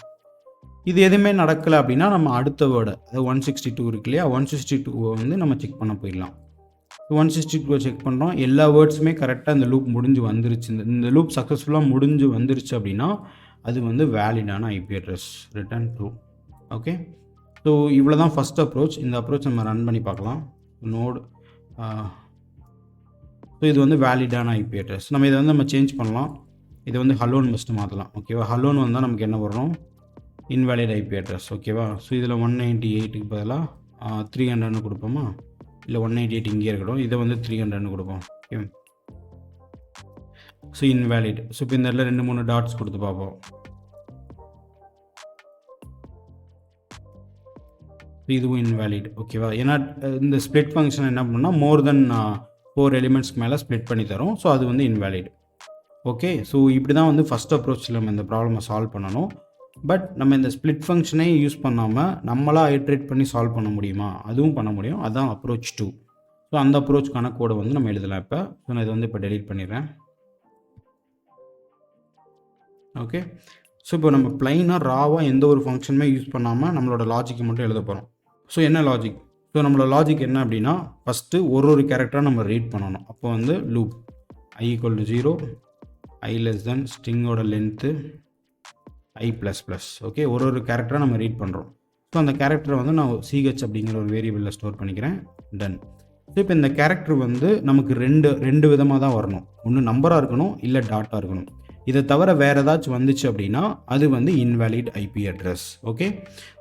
இது எதுவுமே நடக்கலை அப்படின்னா நம்ம அடுத்த வேர்டு, அதாவது 162 இருக்கு இல்லையா, 162 வந்து நம்ம செக் பண்ண போயிடலாம். 162 செக் பண்ணுறோம், எல்லா வேர்ட்ஸுமே கரெக்டாக இந்த லூப் முடிஞ்சு வந்துருச்சு, இந்த லூப் சக்ஸஸ்ஃபுல்லாக முடிஞ்சு வந்துருச்சு அப்படின்னா அது வந்து வேலிடான IP address, return true. Okay, so இவ்வளோ தான் ஃபஸ்ட் அப்ரோச். இந்த அப்ரோச் நம்ம ரன் பண்ணி பார்க்கலாம். நோடு, ஸோ இது வந்து வேலிடான ஐபி அட்ரஸ். நம்ம இதை வந்து நம்ம சேஞ்ச் பண்ணலாம், இதை வந்து ஹலோன்னு ஃபஸ்ட்டு மாற்றலாம். ஓகேவா, ஹலோன்னு வந்தால் நமக்கு என்ன வரும், இன்வேலிட் ஐபி அட்ரஸ். ஓகேவா, ஸோ இதில் 198க்கு பதிலாக 300ன்னு கொடுப்போமா, இல்லை 198 இங்கே இருக்கட்டும், இதை வந்து 300ன்னு கொடுப்போம். Okay, so invalid. ஸோ இப்போ இந்த இடத்துல 2-3 டாட்ஸ் கொடுத்து பார்ப்போம். இதுவும் இன்வேலிட். ஓகேவா, ஏன்னா இந்த ஸ்ப்ளிட் ஃபங்க்ஷன் என்ன பண்ணால் மோர் தென் 4 எலிமெண்ட்ஸ்க்கு மேலே ஸ்ப்ளிட் பண்ணி தரும். ஸோ அது வந்து இன்வேலிட். ஓகே, ஸோ இப்படி தான் வந்து ஃபஸ்ட் அப்ரோச்சில் நம்ம இந்த ப்ராப்ளமை சால்வ் பண்ணணும். பட் நம்ம இந்த ஸ்ப்ளிட் ஃபங்க்ஷனே யூஸ் பண்ணாமல் நம்மளாக ஐட்ரேட் பண்ணி சால்வ் பண்ண முடியுமா, அதுவும் பண்ண முடியும். அதுதான் அப்ரோச் 2. ஸோ அந்த அப்ரோச்சுக்கான கோடை வந்து நம்ம எழுதலாம். இப்போ ஸோ நான் இதை வந்து இப்போ டெலீட் பண்ணிடுறேன். ஓகே, ஸோ இப்போ நம்ம ப்ளைனாக ராவாக எந்த ஒரு ஃபங்க்ஷனுமே யூஸ் பண்ணாமல் நம்மளோட லாஜிக்கை மட்டும் எழுத போகிறோம். ஸோ என்ன லாஜிக், ஸோ நம்மளோட லாஜிக் என்ன அப்படின்னா ஃபஸ்ட்டு ஒரு கேரக்டராக நம்ம ரீட் பண்ணணும். அப்போ வந்து loop i equal to 0, i less than ஸ்ட்ரிங்கோட length i plus plus. Okay, ஒரு கேரக்டராக நம்ம ரீட் பண்ணுறோம். ஸோ அந்த கேரக்டரை வந்து நான் சிஹெச் அப்படிங்கிற ஒரு வேரியபிளில் ஸ்டோர் பண்ணிக்கிறேன். டன். ஸோ இப்போ இந்த கேரக்டர் வந்து நமக்கு ரெண்டு விதமாக தான் வரணும், ஒன்று நம்பராக இருக்கணும், இல்லை டாட்டாக இருக்கணும். இதை தவிர வேறு ஏதாச்சும் வந்துச்சு அப்படின்னா அது வந்து invalid IP address. Okay,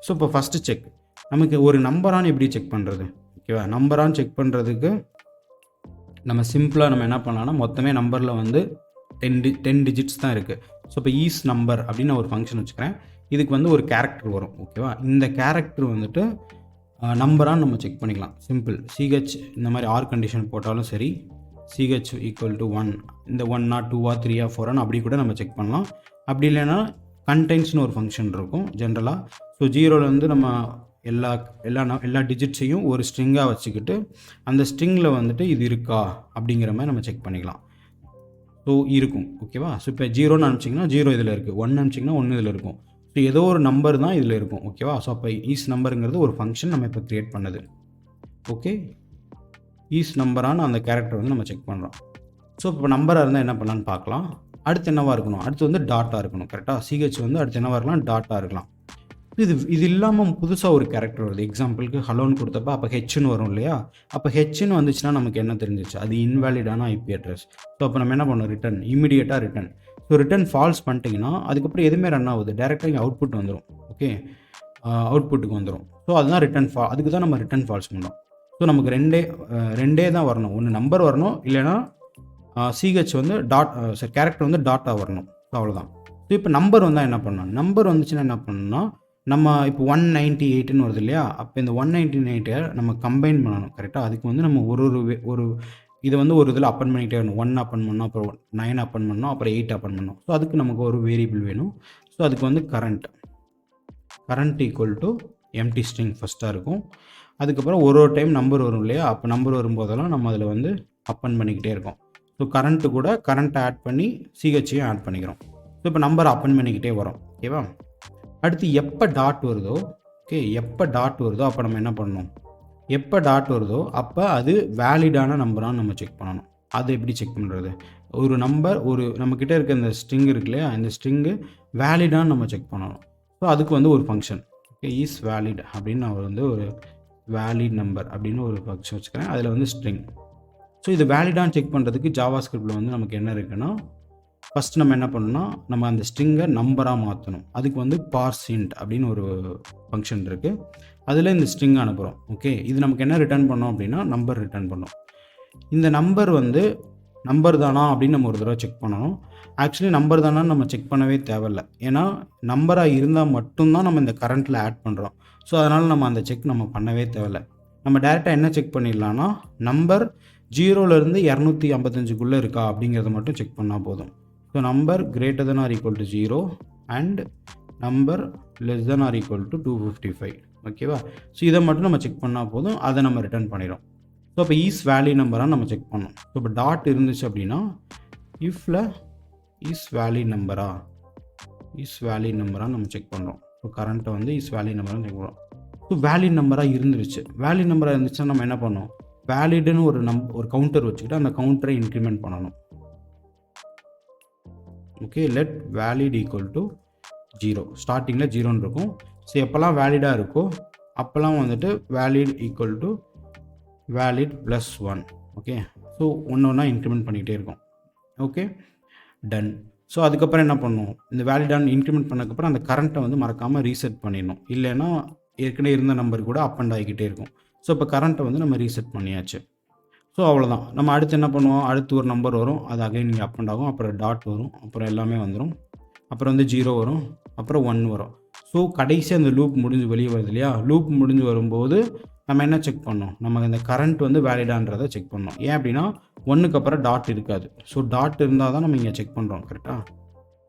so இப்போ ஃபஸ்ட்டு செக், நமக்கு ஒரு நம்பரான்னு எப்படி செக் பண்ணுறது. ஓகேவா, நம்பரான்னு செக் பண்ணுறதுக்கு நம்ம சிம்பிளாக நம்ம என்ன பண்ணலாம்னா மொத்தமே நம்பரில் வந்து 10 டிஜிட்ஸ் தான் இருக்குது. ஸோ இப்போ ஈஸ் நம்பர் அப்படின்னு நான் ஒரு ஃபங்க்ஷன் வச்சுக்கிறேன். இதுக்கு வந்து ஒரு கேரக்டர் வரும். ஓகேவா, இந்த கேரக்டர் வந்துட்டு நம்பரான்னு நம்ம செக் பண்ணிக்கலாம். சிம்பிள், சிஹெச் இந்த மாதிரி ஆர் கண்டிஷன் போட்டாலும் சரி, சிஹெச் ஈக்குவல் டு 1, இந்த 1 2 3 4 அப்படி கூட நம்ம செக் பண்ணலாம். அப்படி இல்லைன்னா கண்டென்ட்ஸ்னு ஒரு ஃபங்க்ஷன் இருக்கும் ஜென்ரலாக. ஸோ 0லேருந்து நம்ம எல்லா டிஜிட்ஸையும் ஒரு ஸ்ட்ரிங்காக வச்சுக்கிட்டு அந்த ஸ்ட்ரிங்கில் வந்துட்டு இது இருக்கா அப்படிங்கிற மாதிரி நம்ம செக் பண்ணிக்கலாம். ஸோ இருக்கும். ஓகேவா? ஸோ இப்போ 0ன்னு அனுப்பிச்சிங்கன்னா 0 இதில் இருக்குது, 1 அனுப்பிச்சிங்கன்னா 1 இதில் இருக்கும். ஸோ ஏதோ ஒரு நம்பர் தான் இதில் இருக்கும். ஓகேவா? ஸோ அப்போ ஈஸ் நம்பருங்கிறது ஒரு ஃபங்க்ஷன் நம்ம இப்போ க்ரியேட் பண்ணது. ஓகே, ஈஸ் நம்பரான அந்த கேரக்டர் வந்து நம்ம செக் பண்ணுறோம். ஸோ இப்போ நம்பராக இருந்தால் என்ன பண்ணலான்னு பார்க்கலாம். அடுத்து என்னவாக இருக்கணும்? அடுத்து வந்து டாட்டாக இருக்கணும். கரெக்டாக? சிஹெச் வந்து அடுத்து என்னவாக இருக்கலாம்? டாட்டாக இருக்கலாம். இது இல்லாமல் புதுசாக ஒரு கேரக்டர் வருது. எக்ஸாம்பிளுக்கு ஹலோன்னு கொடுத்தப்ப அப்போ ஹெச்னு வரும் இல்லையா? அப்போ ஹெச்னு வந்துச்சுன்னா நமக்கு என்ன தெரிஞ்சிச்சு? அது இன்வேலிடான ஐபி அட்ரஸ். ஸோ அப்போ நம்ம என்ன பண்ணோம்? ரிட்டன், இமீடியட்டாக ரிட்டன். ஸோ ரிட்டன் ஃபால்ஸ் பண்ணிட்டீங்கன்னா அதுக்கப்புறம் எதுவுமே ரன் ஆகுது, டேரெக்டாக இங்கே அவுட்புட் வந்துடும். ஓகே, அவுட்புட்டுக்கு வந்துடும். ஸோ அதுதான் ரிட்டன் அதுக்கு தான் நம்ம ரிட்டன் ஃபால்ஸ் பண்ணோம். ஸோ நமக்கு ரெண்டே தான் வரணும். ஒன்று நம்பர் வரணும், இல்லைனா சிஹெச் வந்து கேரக்டர் வந்து டாட்டா வரணும். ஸோ அவ்வளோதான். ஸோ இப்போ நம்பர் வந்தால் என்ன பண்ணணும்? நம்பர் வந்துச்சுன்னா என்ன பண்ணணும்னா நம்ம இப்போ 198ன்னு வருது இல்லையா? அப்போ இந்த 198 நம்ம கம்பைன் பண்ணணும். கரெக்டாக? அதுக்கு வந்து நம்ம ஒரு இதை வந்து ஒரு இதில் அப்பன் பண்ணிக்கிட்டே வரணும். 1 அப்பன் பண்ணணும், அப்புறம் 9 அப்பன் பண்ணணும், அப்புறம் 8 அப்பன் பண்ணணும். ஸோ அதுக்கு நமக்கு ஒரு வேரியபிள் வேணும். ஸோ அதுக்கு வந்து current equal to empty string ஃபஸ்ட்டாக இருக்கும். அதுக்கப்புறம் ஒரு டைம் நம்பர் வரும் இல்லையா? அப்போ நம்பர் வரும்போதெல்லாம் நம்ம அதில் வந்து அப்பன் பண்ணிக்கிட்டே இருக்கோம். ஸோ கரண்ட்டு கூட கரண்ட்டை ஆட் பண்ணி சிஹெச்சையும் ஆட் பண்ணிக்கிறோம். ஸோ இப்போ நம்பர் அப்பன் பண்ணிக்கிட்டே வரோம். ஓகேவா? அடுத்து எப்போ டாட் வருதோ, எப்போ டாட் வருதோ அப்போ நம்ம என்ன பண்ணணும்? எப்போ டாட் வருதோ அப்போ அது வேலிடான நம்பரான்னு நம்ம செக் பண்ணணும். அது எப்படி செக் பண்ணுறது? ஒரு நம்பர் நம்மக்கிட்ட இருக்க இந்த ஸ்ட்ரிங் இருக்கு இல்லையா? இந்த ஸ்ட்ரிங்கு வேலிடான்னு நம்ம செக் பண்ணணும். ஸோ அதுக்கு வந்து ஒரு ஃபங்க்ஷன் இஸ் வேலிட் அப்படின்னு நான் வந்து ஒரு வேலிட் நம்பர் அப்படின்னு ஒரு ஃபங்க்ஷன் வச்சுக்கிறேன். அதில் வந்து ஸ்ட்ரிங். ஸோ இது வேலிடான்னு செக் பண்ணுறதுக்கு ஜாவா ஸ்கிரிப்டில் வந்து நமக்கு என்ன இருக்குன்னா, ஃபஸ்ட்டு நம்ம என்ன பண்ணணும்னா நம்ம அந்த ஸ்ட்ரிங்கை நம்பராக மாற்றணும். அதுக்கு வந்து பார்சின்ட் அப்படின்னு ஒரு ஃபங்க்ஷன் இருக்குது. அதில் இந்த ஸ்ட்ரிங் அனுப்புகிறோம். ஓகே, இது நமக்கு என்ன ரிட்டர்ன் பண்ணோம் அப்படின்னா நம்பர் ரிட்டர்ன் பண்ணோம். இந்த நம்பர் வந்து நம்பர் தானா அப்படின்னு நம்ம ஒரு தடவை செக் பண்ணணும். ஆக்சுவலி நம்பர் தானான்னு நம்ம செக் பண்ணவே தேவையில்லை. ஏன்னா நம்பராக இருந்தால் மட்டும்தான் நம்ம இந்த கரண்ட்டில் ஆட் பண்ணுறோம். ஸோ அதனால் நம்ம அந்த செக் நம்ம பண்ணவே தேவையில்லை. நம்ம டேரெக்டாக என்ன செக் பண்ணிடலான்னா நம்பர் 0லேருந்து 255க்குள்ளே இருக்கா அப்படிங்கிறத மட்டும் செக் பண்ணால் போதும். So number greater than or equal to 0 and number less than or equal to 255. ஓகேவா? ஸோ இதை மட்டும் நம்ம செக் பண்ணால் போதும், அதை நம்ம ரிட்டர்ன் பண்ணிடும். ஸோ இப்போ ஈஸ் வேல்யூ நம்பராக நம்ம செக் பண்ணோம். ஸோ இப்போ டாட் இருந்துச்சு அப்படின்னா இஃப்பில் இஸ் வேல்யூ நம்பராக நம்ம செக் பண்ணுறோம். ஸோ கரண்ட்டை வந்து இஸ் வேல்யூ நம்பராக செக் பண்ணுறோம். ஸோ வேல்யூ நம்பராக இருந்துருச்சு. வேல்யூ நம்பராக இருந்துச்சுன்னா நம்ம என்ன பண்ணோம்? வேலிடுன்னு ஒரு கவுண்டர் வச்சுக்கிட்டு அந்த கவுண்டரை இன்க்ரிமெண்ட் பண்ணணும். Okay, let valid equal to 0. ஸ்டார்டிங்கில் 0ன்னு இருக்கும். ஸோ எப்போல்லாம் வேலிடாக இருக்கோ அப்போல்லாம் வந்துட்டு valid equal to valid plus 1. Okay, so ஒன்றா இன்க்ரிமெண்ட் பண்ணிக்கிட்டே இருக்கும். Okay, ton. ஸோ அதுக்கப்புறம் என்ன பண்ணணும்? இந்த வேலிடான இன்க்ரிமெண்ட் பண்ணதுக்கப்புறம் அந்த கரண்ட்டை வந்து மறக்காமல் ரீசெட் பண்ணிடணும். இல்லைன்னா ஏற்கனவே இருந்த நம்பர் கூட அப் அண்ட் ஆகிக்கிட்டே இருக்கும். ஸோ இப்போ கரண்ட்டை வந்து நம்ம ரீசெட் பண்ணியாச்சு. ஸோ அவ்வளோதான். நம்ம அடுத்து என்ன பண்ணுவோம்? அடுத்து ஒரு நம்பர் வரும், அது அகைன் இங்கே அப் அண்ட் ஆகும், அப்புறம் டாட் வரும், அப்புறம் எல்லாமே வந்துடும், அப்புறம் வந்து 0 வரும், அப்புறம் 1 வரும். ஸோ கடைசி அந்த லூப் முடிஞ்சு வெளியே வருது இல்லையா? லூப் முடிஞ்சு வரும்போது நம்ம என்ன செக் பண்ணோம்? நம்ம இந்த கரண்ட் வந்து வேலிடான்றதை செக் பண்ணோம். ஏன் அப்படின்னா 1க்கு அப்புறம் டாட் இருக்காது. ஸோ டாட் இருந்தால் தான் நம்ம இங்கே செக் பண்ணுறோம். கரெக்டாக?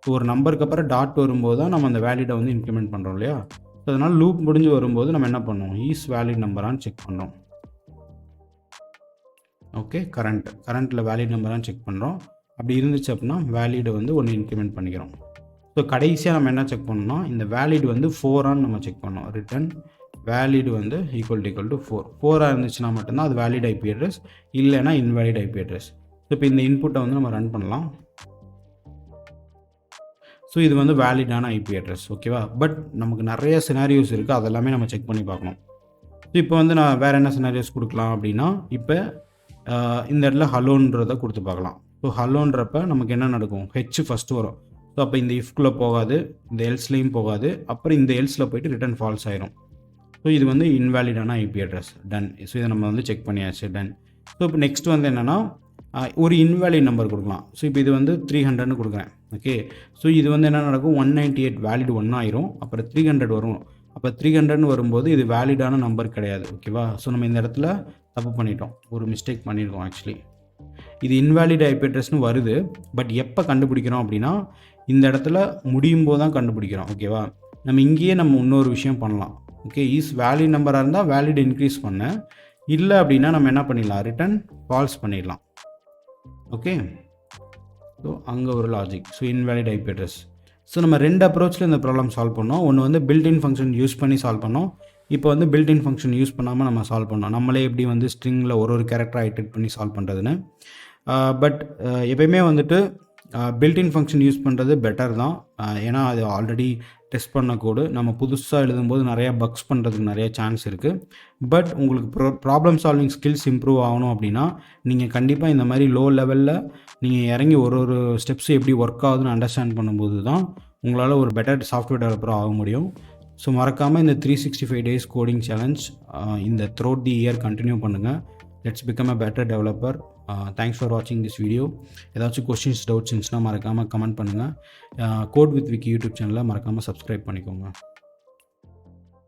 ஸோ ஒரு நம்பருக்கு அப்புறம் டாட் வரும்போது தான் நம்ம அந்த வேலிடை வந்து இன்க்ரிமெண்ட் பண்ணுறோம் இல்லையா? ஸோ அதனால் லூப் முடிஞ்சு வரும்போது நம்ம என்ன பண்ணோம்? ஈஸ் வேலிட் நம்பரான்னு செக் பண்ணுறோம். ஓகே, கரண்ட்டில் வேலிட் நம்பரான்னு செக் பண்ணுறோம். அப்படி இருந்துச்சு அப்படின்னா வேலிடை வந்து ஒன்று இன்க்ரிமெண்ட் பண்ணிக்கிறோம். ஸோ கடைசியாக நம்ம என்ன செக் பண்ணோம்னா இந்த வேலிட் வந்து 4ஆன்னு நம்ம செக் பண்ணோம். ரிட்டன் வேலிட் வந்து ஈக்குவல் டு 4. 4ஆக இருந்துச்சுன்னா மட்டும்தான் அது வேலிட் ஐபி அட்ரஸ், இல்லைன்னா இன்வேலிட் ஐபி அட்ரஸ். ஸோ இப்போ இந்த இன்புட்டை வந்து நம்ம ரன் பண்ணலாம். ஸோ இது வந்து வேலிடான ஐபி அட்ரஸ். ஓகேவா? பட் நமக்கு நிறைய சினாரியோஸ் இருக்குது, அதெல்லாமே நம்ம செக் பண்ணி பார்க்கணும். ஸோ இப்போ வந்து நான் வேறு என்ன சினாரியோஸ் கொடுக்கலாம் அப்படின்னா, இப்போ இந்த இடத்துல ஹலோன்றதை கொடுத்து பார்க்கலாம். ஸோ ஹலோன்றப்ப நமக்கு என்ன நடக்கும்? ஹெச் ஃபஸ்ட்டு வரும். ஸோ அப்போ இந்த இஃப்குள்ளே போகாது, இந்த எல்ஸ்லேயும் போகாது, அப்புறம் இந்த எல்ஸில் போயிட்டு ரிட்டன் ஃபால்ஸ் ஆயிரும். ஸோ இது வந்து இன்வேலிடான ஐபி அட்ரஸ். டன். ஸோ இதை நம்ம வந்து செக் பண்ணியாச்சு. டன். ஸோ இப்போ நெக்ஸ்ட் வந்து என்னென்னா ஒரு இன்வேலிட் நம்பர் கொடுக்கலாம். ஸோ இப்போ இது வந்து 300ன்னு கொடுக்குறேன். ஓகே, ஸோ இது வந்து என்ன நடக்கும்? 198 வேலிட் 1 ஆயிரும், அப்புறம் 300 வரும். அப்போ 300ன்னு வரும்போது இது வேலிடான நம்பர் கிடையாது. ஓகேவா? ஸோ நம்ம இந்த இடத்துல தப்பு பண்ணிட்டோம், ஒரு மிஸ்டேக் பண்ணியிருக்கோம். ஆக்சுவலி இது இன்வேலிட் ஐபி அட்ரஸ்னு வருது, பட் எப்போ கண்டுபிடிக்கிறோம் அப்படின்னா இந்த இடத்துல முடியும் போது தான் கண்டுபிடிக்கிறோம். ஓகேவா? நம்ம இங்கேயே நம்ம இன்னொரு விஷயம் பண்ணலாம். ஓகே, இஸ் வேலிட் நம்பராக இருந்தால் வேலிட் இன்க்ரீஸ் பண்ணேன், இல்லை அப்படின்னா நம்ம என்ன பண்ணிடலாம், ரிட்டன் ஃபால்ஸ் பண்ணிடலாம். ஓகே, ஸோ அங்கே ஒரு logic. So invalid IP address. So நம்ம 2 அப்ரோச்சில் இந்த ப்ராப்ளம் சால்வ் பண்ணோம். ஒன்று வந்து பில்ட்இன் ஃபங்க்ஷன் யூஸ் பண்ணி சால்வ் பண்ணோம். இப்போ வந்து பில்ட்இன் ஃபங்க்ஷன் யூஸ் பண்ணாமல் நம்ம சால்வ் பண்ணோம். நம்மளே எப்படி வந்து ஸ்ட்ரிங்கில் ஒரு கேரக்டரை ஐட்ரேட் பண்ணி சால்வ் பண்ணுறதுன்னு. பட் எப்பயுமே வந்துட்டு பில்ட்இன் ஃபங்க்ஷன் யூஸ் பண்ணுறது பெட்டர் தான். ஏன்னா அது ஆல்ரெடி டெஸ்ட் பண்ண கோடு, நம்ம புதுசாக எழுதும்போது நிறையா பக்ஸ் பண்ணுறதுக்கு நிறைய சான்ஸ் இருக்குது. பட் உங்களுக்கு ப்ராப்ளம் சால்விங் ஸ்கில்ஸ் இம்ப்ரூவ் ஆகணும் அப்படின்னா நீங்கள் கண்டிப்பாக இந்த மாதிரி லோ லெவலில் நீங்கள் இறங்கி ஒரு ஸ்டெப்ஸ் எப்படி ஒர்க் ஆகுதுன்னு அண்டர்ஸ்டாண்ட் பண்ணும்போது தான் உங்களால் ஒரு பெட்டர் சாஃப்ட்வேர் டெவலப்பராக ஆக முடியும். ஸோ மறக்காமல் இந்த 365 days கோடிங் சேலஞ்ச் இந்த த்ரோட் தி இயர் கண்டினியூ பண்ணுங்கள். Let's become a better developer. Thanks for வாட்சிங் திஸ் வீடியோ. ஏதாச்சும் கொஸ்டின்ஸ் டவுட்ஸ் இருந்துச்சுன்னா மறக்காமல் கமெண்ட் பண்ணுங்கள். கோட் வித் விக்கி யூடியூப் சேனலை மறக்காமல் சப்ஸ்கிரைப் பண்ணிக்கோங்க.